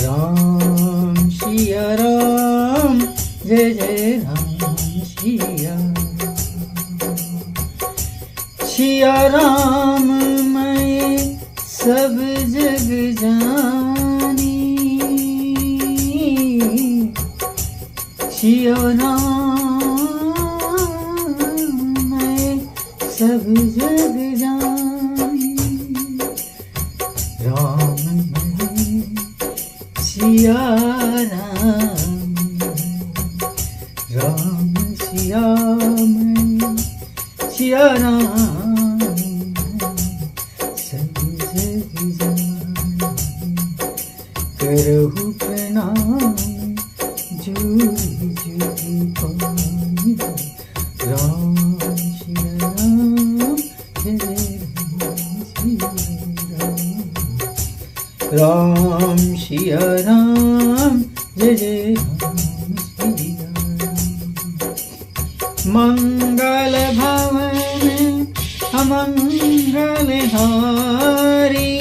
राम सिया राम, जय जय राम सिया सिया राम। मैं सब जग जानी, सिया राम मैं सब जग जानी। राम मैं सिया राम, राम सिया मैं सिया राम सब जग जानी। करहु प्रणाम जुग जुग पानी, राम सिया राम, जय राम सिया राम, जय जय राम सिया राम। मंगल भवन अमंगल हारी,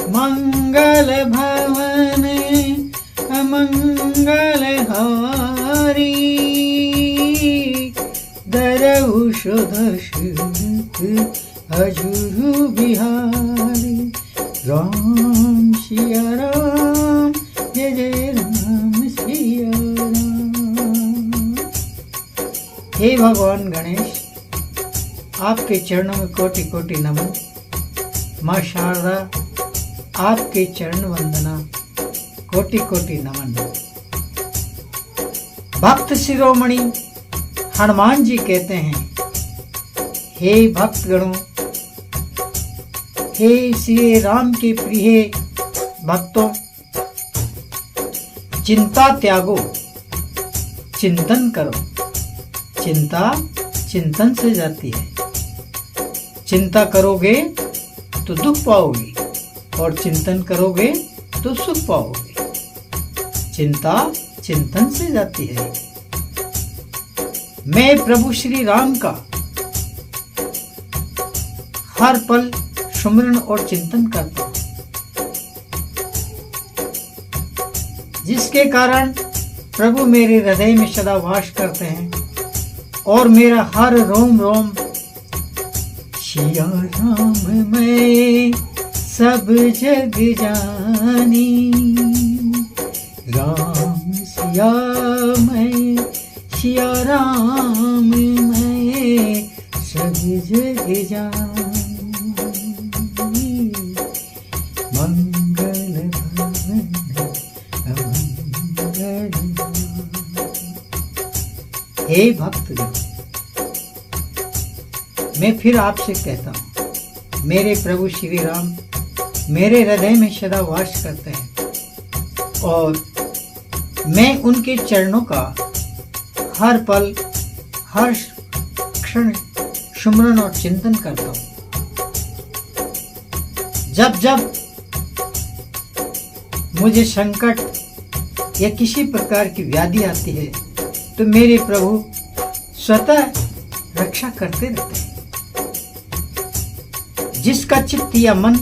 मंगल भवन अमंगल हारी। दरहु दशरथ अजुरु बिहारी, राम सिया राम, जय जय राम सिया राम। हे भगवान गणेश, आपके चरणों में कोटि कोटि नमन। माँ शारदा, आपके चरण वंदना, कोटि कोटि नमन। भक्त शिरोमणि हनुमान जी कहते हैं, हे भक्त गणों, हे श्री राम के प्रिय भक्तों, चिंता त्यागो, चिंतन करो। चिंता चिंतन से जाती है। चिंता करोगे तो दुख पाओगे, और चिंतन करोगे तो सुख पाओगे। चिंता चिंतन से जाती है। मैं प्रभु श्री राम का हर पल सुमिरन और चिंतन करता हूं, जिसके कारण प्रभु मेरे हृदय में सदा वास करते हैं, और मेरा हर रोम रोम सिया राम मैं सब जग जानी। राम सिया मैं सिया राम मैं सब जग जानी। मंगल भवन अमंगल। हे भक्तजन, मैं फिर आपसे कहता हूं, मेरे प्रभु श्री राम मेरे हृदय में सदा वास करते हैं, और मैं उनके चरणों का हर पल हर क्षण सुमरन और चिंतन करता हूं। जब जब मुझे संकट या किसी प्रकार की व्याधि आती है, तो मेरे प्रभु स्वतः रक्षा करते रहते हैं। जिसका चित्त या मन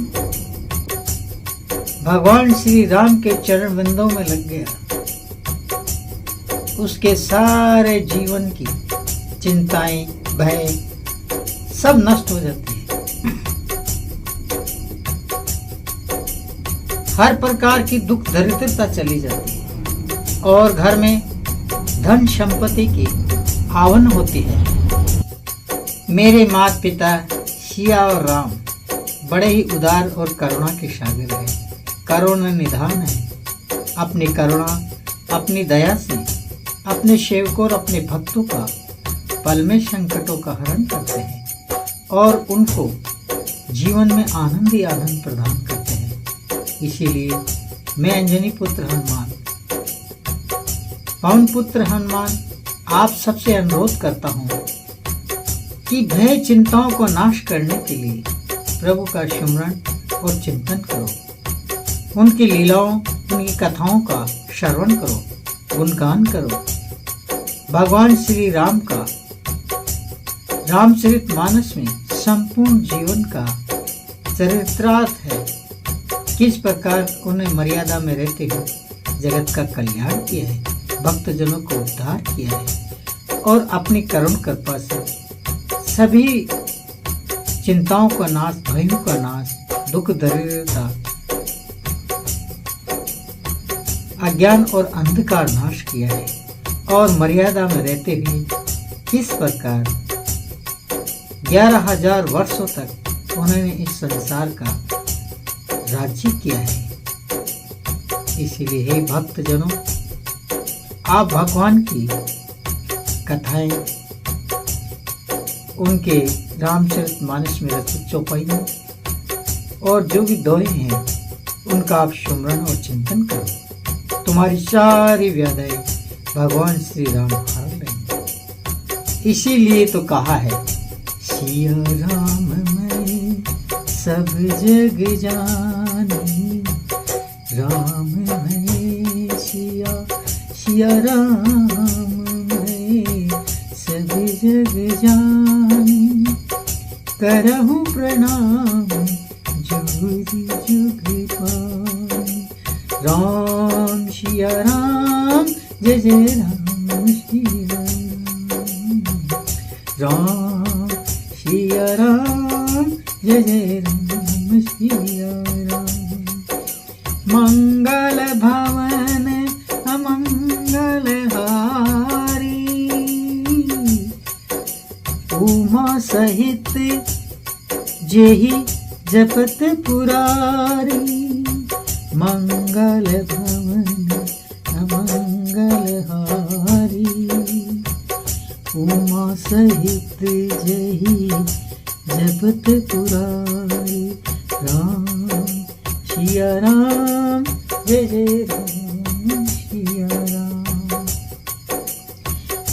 भगवान श्री राम के चरण बिंदों में लग गया, उसके सारे जीवन की चिंताएं, भय सब नष्ट हो जाती है। हर प्रकार की दुख दरिद्रता चली जाती है, और घर में धन संपत्ति की आवन होती है। मेरे माता पिता सिया और राम बड़े ही उदार और करुणा के सागर है, करुणा निधान है। अपनी करुणा, अपनी दया से अपने सेवकों और अपने भक्तों का पल में संकटों का हरण करते हैं, और उनको जीवन में आनंद ही आनंद प्रदान करते हैं। इसीलिए मैं अंजनी पुत्र हनुमान, पवन पुत्र हनुमान, आप सबसे अनुरोध करता हूँ कि भय चिंताओं को नाश करने के लिए प्रभु का स्मरण और चिंतन करो। उनकी लीलाओं, उनकी कथाओं का श्रवण करो, गुणगान करो। भगवान श्री राम का रामचरितमानस में संपूर्ण जीवन का चरित्रार्थ है। किस प्रकार उन्हें मर्यादा में रहते हुए जगत का कल्याण किया है, भक्तजनों को उद्धार किया है और अपनी करुण कृपा से सभी चिंताओं का नाश, भयों का नाश, दुख दरिद्रता, अज्ञान और अंधकार नाश किया है और मर्यादा में रहते हुए किस प्रकार 11,000 वर्षों तक उन्होंने इस संसार का राज्य किया है। इसीलिए हे भक्तजनों, आप भगवान की कथाएं उनके रामचरितमानस में रचित चौपाइयों और जो भी दोहे हैं उनका आप सुमरण और चिंतन करो। तुम्हारी सारी व्याधियां भगवान श्री राम हर लेंगे। इसीलिए तो कहा है, सिया राम मैं सब जग जानी, राम मैं सिया, सिया राम मैं सब जग जानी, करहूँ प्रणाम जुग जुग पानी। राम सिया राम जय जय राम सिया राम, राम सिया राम जय जय राम सिया राम। मंगल भवन अमंगल हारी, उमा सहित जेहि जपत पुरारी। मंगल भवन अमंगल हारी, उमा सहित जेहि जपत पुरारी। राम सिया राम जय जय राम सिया राम।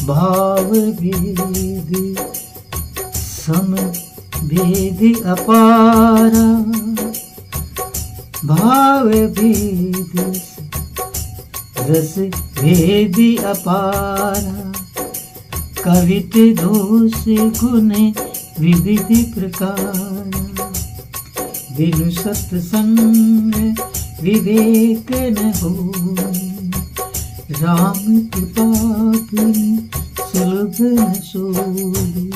भाव भेद सम भेद अपारा, भाव भेद रस भेद अपारा। कवित दोष गुण विविध प्रकार, बिनु सत्संग विवेक न होई। राम कृपा बिनु सुलभ न सोई।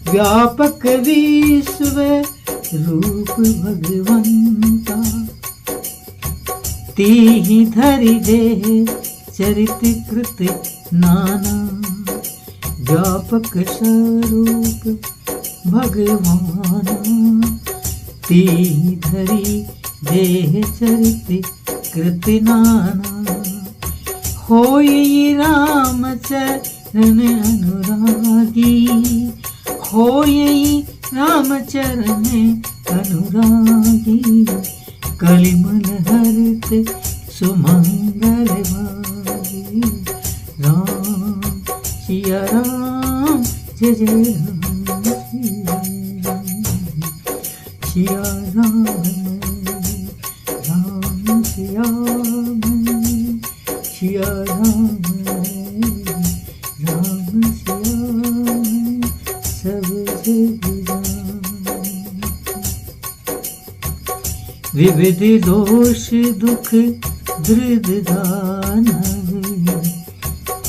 व्यापक विश्व रूप भगवंता, तेहि धरि देह चरित कृत नाना। व्यापक स्वरूप भगवाना, तेहि धरि देह चरित कृत नाना। होई राम चरण अनुरागी, होई राम चरण अनुरागी। कलिमल हरत सुमंगल भागी। राम सिया राम जय जय राम सिया राम। राम सिया मैं सिया राम, राम सिया मैं सब जग जानी। विविध दोष दुख दृढ़ दानव,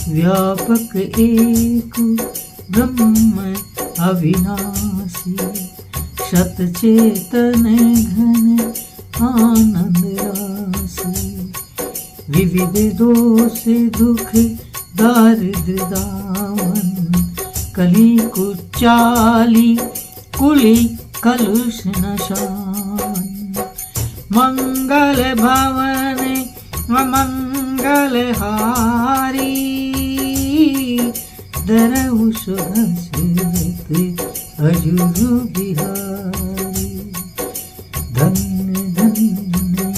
व्यापक एक ब्रह्म अविनाशी। शत चेतन घन आनंद राशि, विविध दोष दुख दारिद्र दामन। कली कुचाली कुली कलुष नशान। मंगल भवन अमंगल हारी, दरहु सुहसत अजुरु बिहारी। धन्य धन्य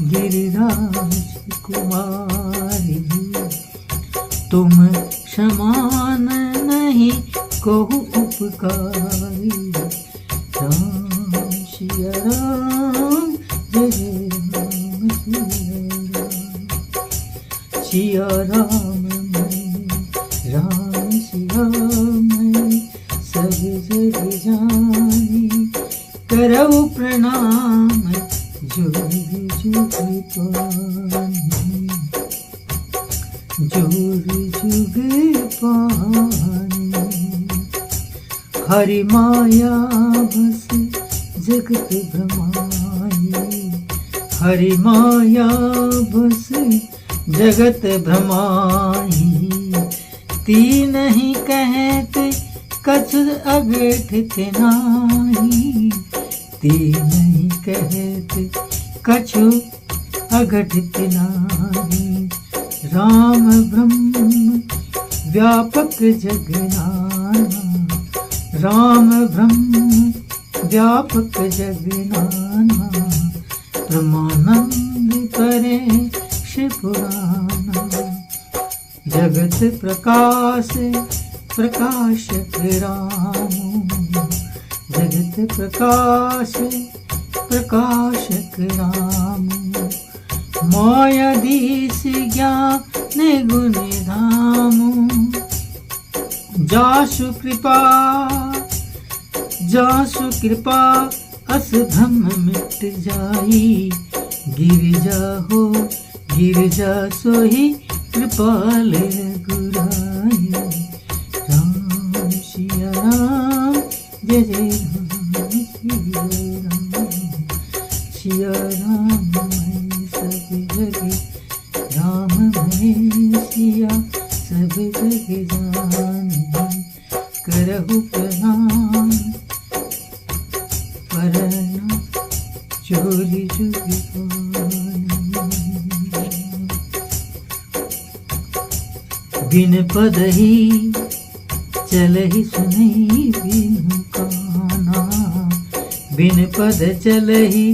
गिरिराज कुमारी, तुम समान नहीं कहु उपकारी। राम सिया राम जय जय राम सिया राम। मैं राम सिया मैं सब जग जानी, करऊ प्रणाम जुग जुग पानी, जोर जुग पानी। हरि माया बस जगत भ्रमाई, हरि माया बस जगत भ्रमाई। तीन ही कहते कछु अगठित नाही, तीन ही कहते कछु अगठित नाही। राम ब्रह्म व्यापक जगनाना, राम ब्रह्म व्यापक जगनाना। ब्रह्मानंद करे शिवपुराना, जगत प्रकाश प्रकाशक राम, जगत प्रकाश प्रकाशक राम। मायाधीश ज्ञान गुण धाम, जासु कृपा अस भ्रम मिट जाई। गिरिजा हो गिरिजा सोही कृपाल रघुराई। राम सिया राम जय जय राम सिया राम, सिया राम मैं सब जगह, राम मैं सिया सब जगह जानी। करहु प्रणाम परना चोरी जुग पानी। बिन पद ही चलहि सुनहि बिनु काना, बिन पद चलहि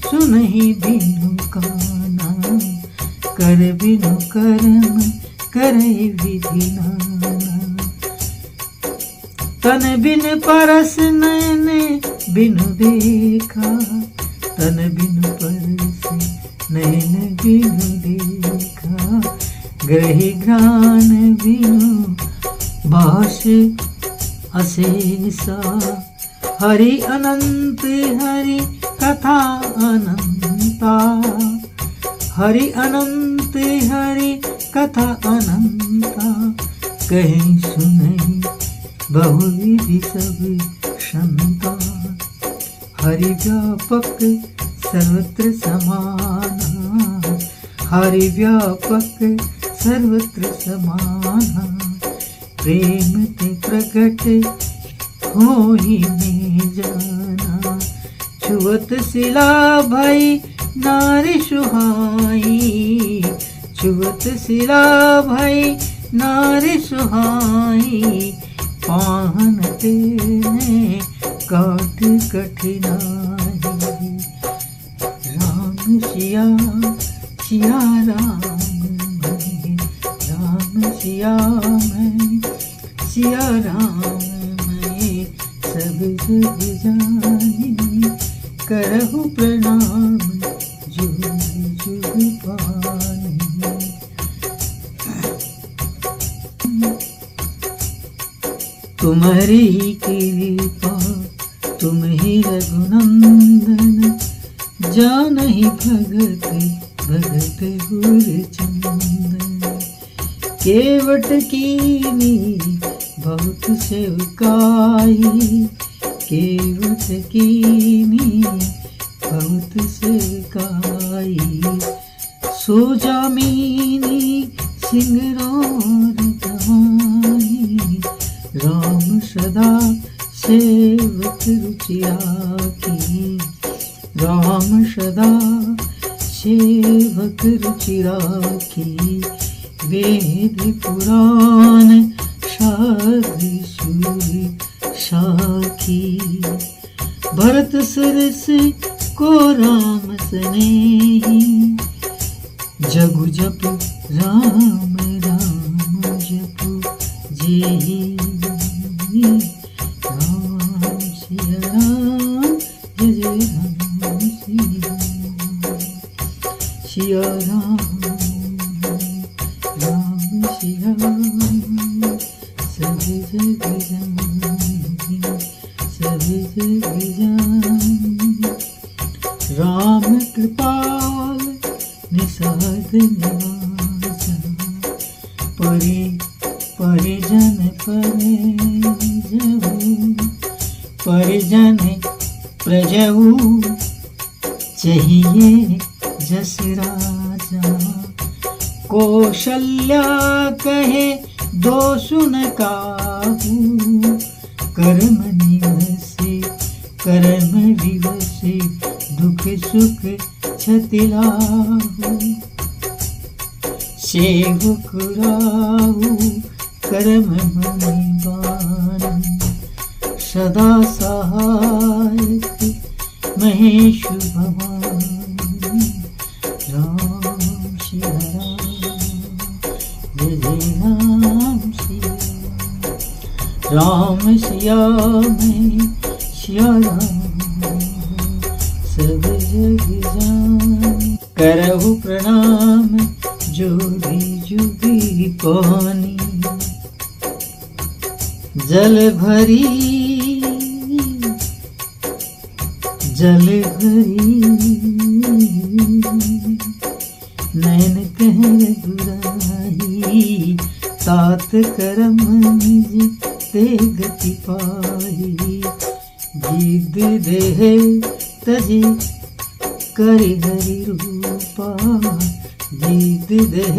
सुनहि बिनु काना। कर बिनु कर्म करे विधि नाना, तन बिन परस नयन बिनु देखा, तन बिनु परस नयन बिनु देखा। ग्रही घ्राण बिनु बास अशेषा। हरि अनंत हरि कथा अनंता, हरि अनंत हरि कथा अनंता। कहीं सुनहि बहुविधि सब क्षमता। हरि व्यापक सर्वत्र समाना, हरि व्यापक सर्वत्र समाना। प्रेम ते प्रकट होहि में जाना, छुअत शिला भई नारी सुहाई, छुअत शिला भई नारी सुहाई। पाहन तेने काट कठिनाई। राम सिया सिया राम मैं, राम सिया मैं सिया राम मैं सब जग जानी। करहु प्रणाम जुग जुग पानी। तुम्हारी कृपा तुम ही रघुनंदन, जानहि भगत भगत गुर चंदन। केवट कीनी बहुत सेवकाई, केवट कीनी बहुत सेवकाई। सो जामिनी सिंगरोर जवानी, राम सदा सेवक रुचि राखी, राम सदा सेवक रुचि राखी। वेद पुराण शास्त्र सूर साखी, भरत सुरस को राम स्नेही। जगु जप राम राम जप जेहि, राम सिया राम जय जय राम सिया, सिया राम राम सिया सब जग जानी, सब जग जानी। राम कृपाल निषाद निवासा परिजन प्रजहु चाहिए जस राजा कौशल्या कहे दो सुन काहू कर्म विवसे दुख सुख छतिलाहू सेवक राहु कर्म मणिबान सदा सहायक महेश भगवान राम सिया राम जय राम सिया में सिया राम सब जग जान करहु प्रणाम जोगी जुगी पानी जल भरी नैन कहर दुराही तात करम निज ते गति पाही जीद देह तजी कर हरि रूपा जीद देह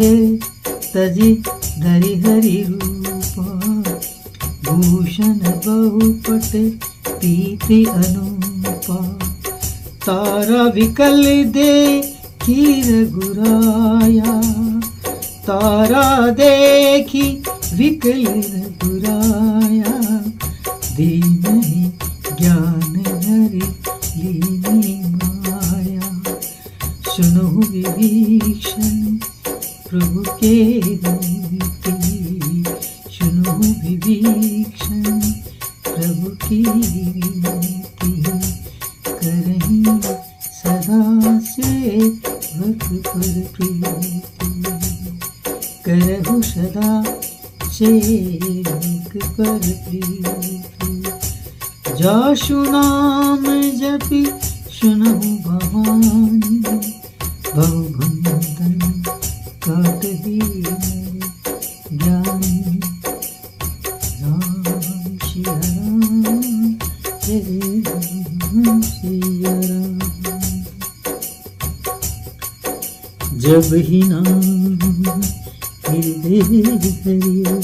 तजी धरि हरि रूपा भूषण बहुपट पीति अनुपा तारा विकल दे खीर गुराया तारा देखी विकल गुराया दीन ज्ञान हरि लीनी माया सुनो विभीषण प्रभु के रीति सुनो विभीषण प्रभु की रीति करहीं सदा सेवक पर प्रीति करहु सदा सेवक पर प्रीति जासु नाम जपि सुनहु भवानी बहुबंधन काटहि ज्ञानी राम सिया राम जय राम सिया राम जब ही नाम हृदय धरियो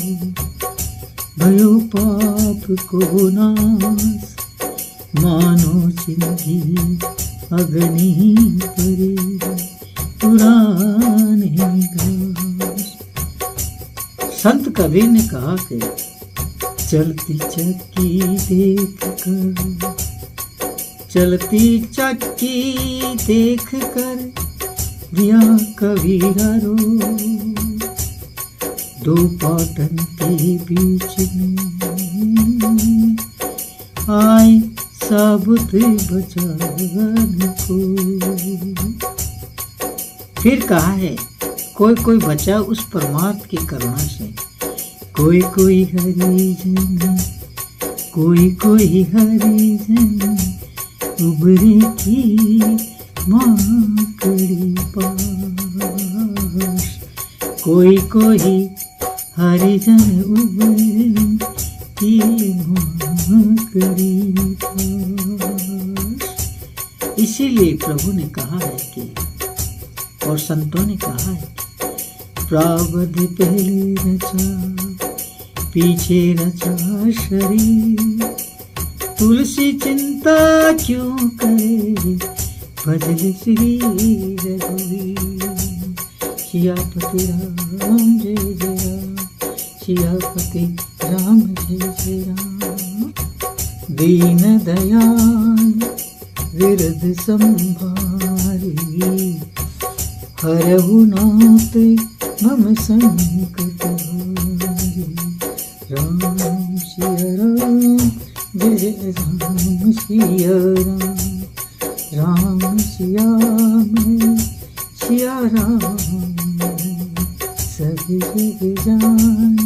भयो पाप को नाश मानो सिंधी अग्नि परी पुराने घास। संत कबीर ने कहा कि चलती चक्की देख कर दिया कबीरा रो दो पाटन के बीच में आए साबुत बचाने को। फिर कहा है कोई बचा उस परमार्थ की करुणा से कोई हरिजन हरिजन उबरे की माकड़ी पास कोई हरिजन उबरे की माकड़ी पास। इसीलिए प्रभु ने कहा है कि और संतों ने कहा है प्रावध पहले रचा पीछे रचा शरीर तुलसी चिंता क्यों करे भजल श्री रघुवीर। सियापति राम जय जय राम सियापति राम जय जय राम। दीन दयाल विरद संभारी हरहु नाथ मम संकट भारी। राम सिया राम जय राम सिया राम सिया में सिया राम सब जग जान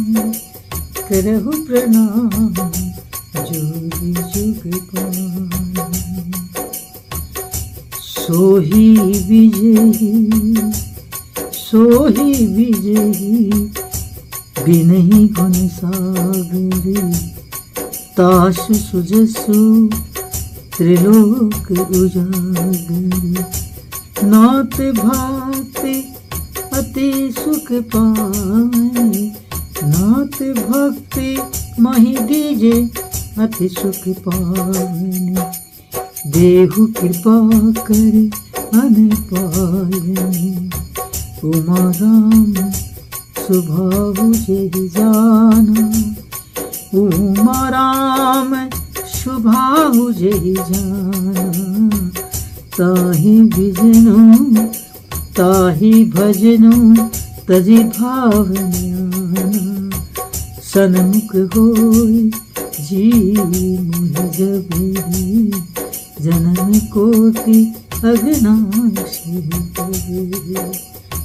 करहु प्रणाम जुग जुग पान। सोही विजयी बिनहि गुण सागरी ताश सुजसु त्रिलोक उजागरी नाथ भाते अति सुख पावे नाथ भक्ति महि दीजे अति सुख पावने देहु कृपा करे अन पायने उमा राम स्वभाव जेहि जाना उमा राम स्वभाव जेहि जाना ताहि भजनु तजि भावन्याना सन्मुख होई जीवी मोहि जबेरी जन्म कोटि अघनाशी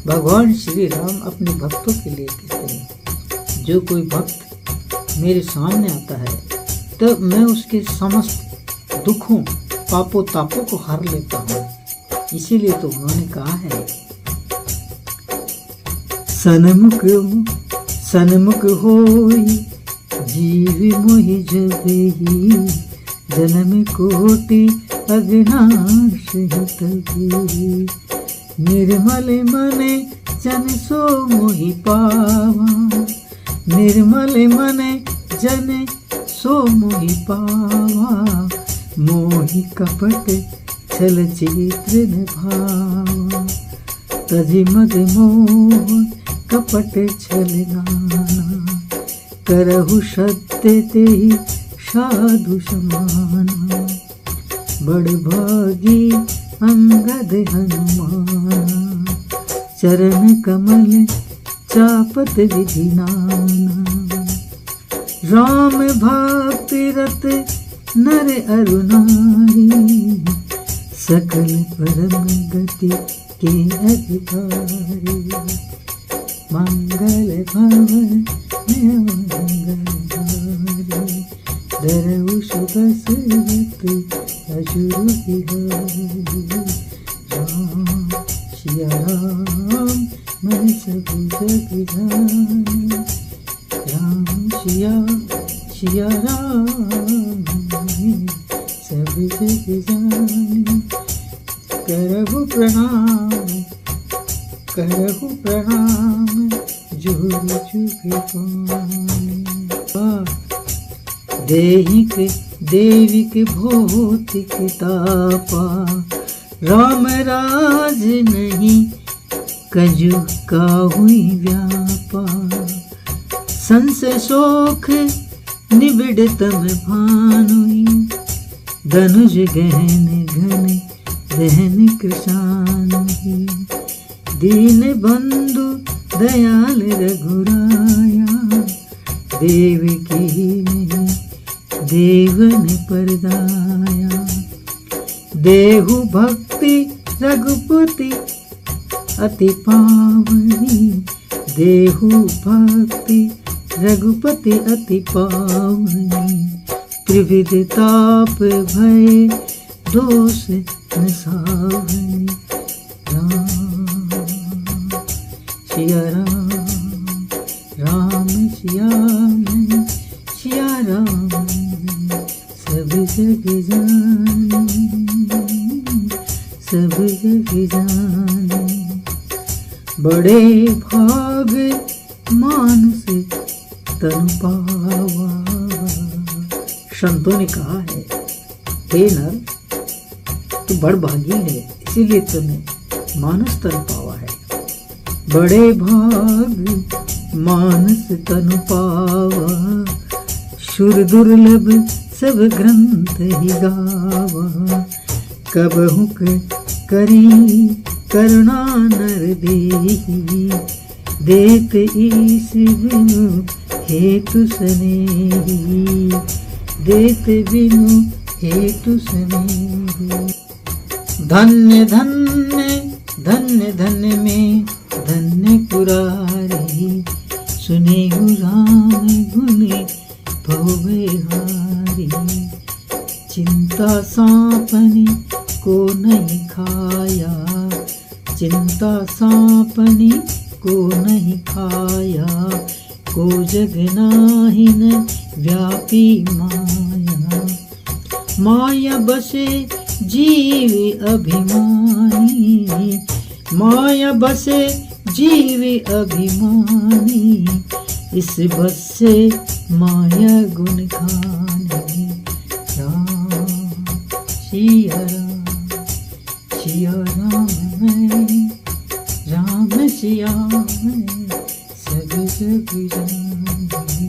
भगवान श्री राम अपने भक्तों के लिए कहते हैं, जो कोई भक्त मेरे सामने आता है तो मैं उसके समस्त दुखों पापों तापों को हर लेता हूँ। इसीलिए तो उन्होंने कहा है सन्मुख होई जीवी मोहि जबेही जन्म कोटि अघनाशी तबेही निर्मल मने जन सो मोहि पावा निर्मल मने जन सो मोहि पावा मोहि कपट छल चित्र भावा तजि मद मोह कपट छल नाना करहु सत्य तेहि साधु समाना बड़ भागी अंगद हनुमाना चरण कमल चापत विधि नाना राम भक्ति रत नर अरु नारी सकल परम गति के अधिकारी मंगल भवन मंगलधारी धरऊ सुबसरत अजुर बिहारी राम सिया राम मन सब जग जानी राम सिया राम सब जग जानी करहु प्रणाम जोर जुग पानी देविक भौतिक तापा राम राज नहीं कजु का हुई व्यापा संस शोक निबिड़तम भानुई धनुज गहन घन दहन कृशानी दीन बंधु दयाल रघुराया देवकी नहीं देवन परदाया देहु भक्ति रघुपति अति पावनी देहु भक्ति रघुपति अति पावनी त्रिविध ताप भय दोष न सावनी राम सिया राम सिया राम सब जग जानी बड़े भाग मानुष तन पावा संतों ने कहा है हे नर तू बड़ भागी है इसीलिए तूने मानस तन पावा है बड़े भाग मानस तन पावा शुर दुर्लभ सब ग्रंथ ही गावा कबहु करी करुणा नर देही देत ईश बिनु हेतु स्नेही देत बिनु हेतु स्नेही धन्य धन्य धन्य धन्य में धन्य पुरारी सुने राम गुण भवे हारी चिंता सांपनी को नहीं खाया, चिंता सांप ने को नहीं खाया, को जग नाहिन व्यापी माया। माया बसे जीव अभिमानी, माया बसे जीव अभिमानी, इस बस से माया गुण खाने। राम सिया राम मैं, राम सिया मैं, सब जग जाने।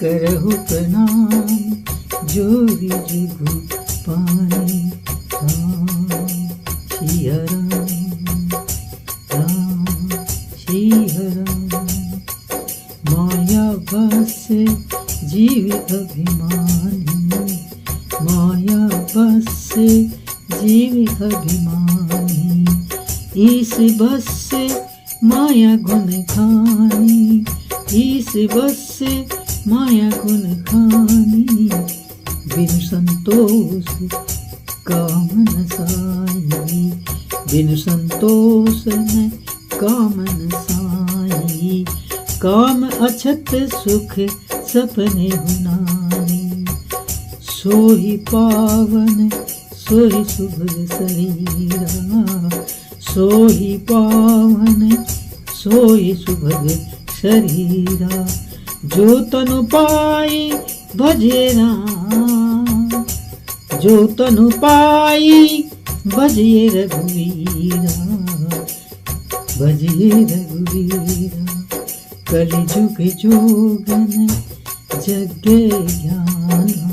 करहु प्रणाम जोरी जुगु पानी। राम सिया राम सिया राम। माया बस जीव अभिमानी, माया बस जीव अभिमानी, इस बस से माया गुण खानी, इस बस से माया गुण खानी। बिनु संतोष काम न साई, बिनु संतोष न काम न साई। काम अछत सुख सपने हुनाई, सोही पावन सोही सुभग शरीरा, सोही पावन सोही सुभग शरीरा। जो तनु पाई भजे राम, जो तनु पाई भजे रघुवीरा, भजे रघुवीरा। कलिजुग जोगन जगे ज्ञाना,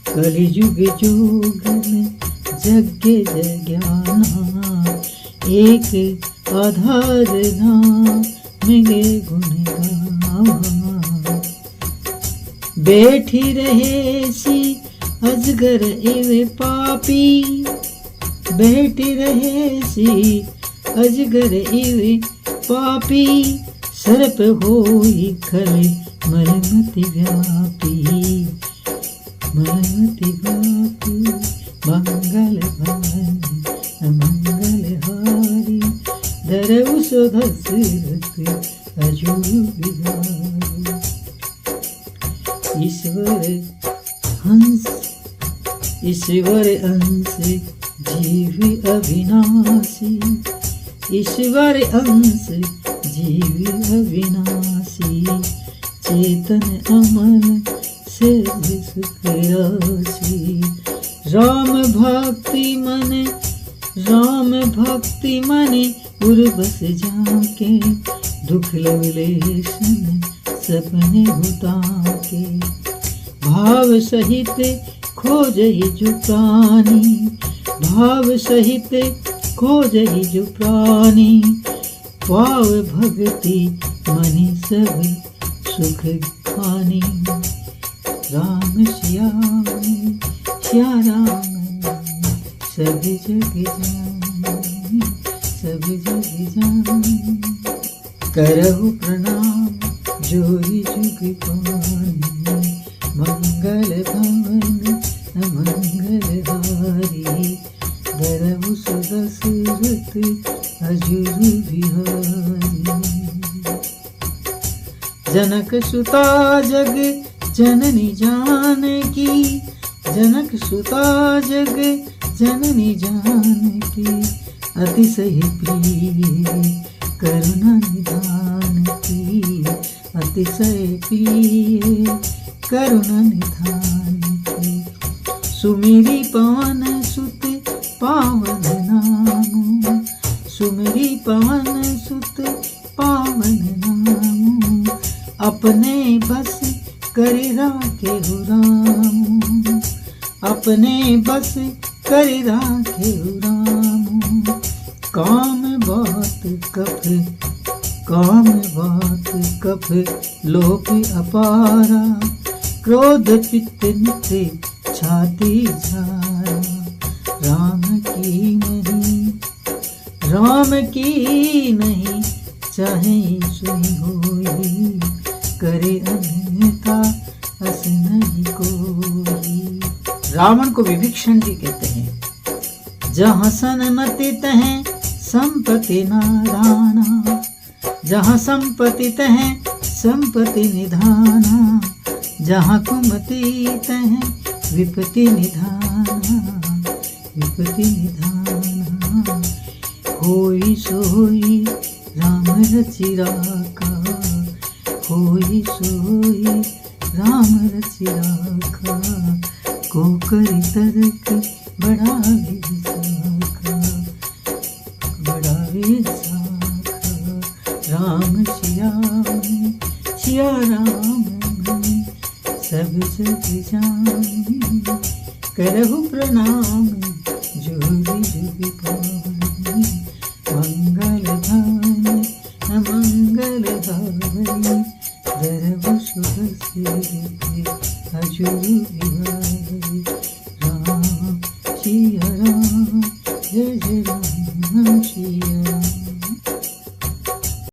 कलिजुग जोगन जगे ज्ञाना। एक आधार नाम मिले गुण गावा, बैठी रहे सी अजगर एवे पापी, बैठी रहे सी अजगर एवे पापी। सर्प होई खले मलमति व्यापी, मलमति व्यापी। मंगल भारी मंगल हारी, धरऊ सो दशरथ अजूर बिहारी। ईश्वर हंस, ईश्वर अंश जीव अविनाशी, ईश्वर अंश जीव अविनाशी। चेतन अमन से सुख राशि, राम भक्ति मन, राम भक्ति मन उर्वस जाके। दुख लवलेशन सपने हुता के, भाव सहित खोजहि जो प्राणी, भाव सहित खोजहि जो प्राणी। पाव भगति मनि सब सुख खानी। राम श्याम श्याम सब जग जानी, सब जग जानी। करहु प्रणाम जोरी जुग पानी, मंगल भवन मंगल हारी। धरहु सो दशरथ अजूर बिहारी। जनक सुता जग जननी जानकी, जनक सुता जग जननी जानकी। अतिशय प्रिय करुणा निधान की, अतिशय प्रिय करुणा निधान की। सुमिरी पवन सुत पावन नाम, सुमिरी पवन सुत पावन नाम। अपने बस कर राखे हो राम, अपने बस कर राखे हो राम। काम बात कफ, काम बात कफ लोक अपारा। क्रोध पित्त नित्य छाती झारा। राम की नहीं, राम की नहीं, चाहे सोई होई। करे अन्यथा अस नहीं कोई। रावण को विभीषण जी कहते हैं। जहाँ सन्मति तहें संपत्ति नादाना, जहाँ संपत्ति तहें संपत्ति निधाना, जहाँ कुमति तहें विपत्ति निधाना, विपत्ति निधाना। होई सोई राम रचि राखा, होई सोई राम रचि राखा, को करी तरक बड़ा विसाखा, बड़ा विसाखा। राम श्याम सिया राम सब जग जानी, करहु प्रणाम जोरी जुग पानी। मंगल धानी अमंगल हारी, दरब शुभ से अजू बिहारी। राम सिया राम जय जय राम सिया राम।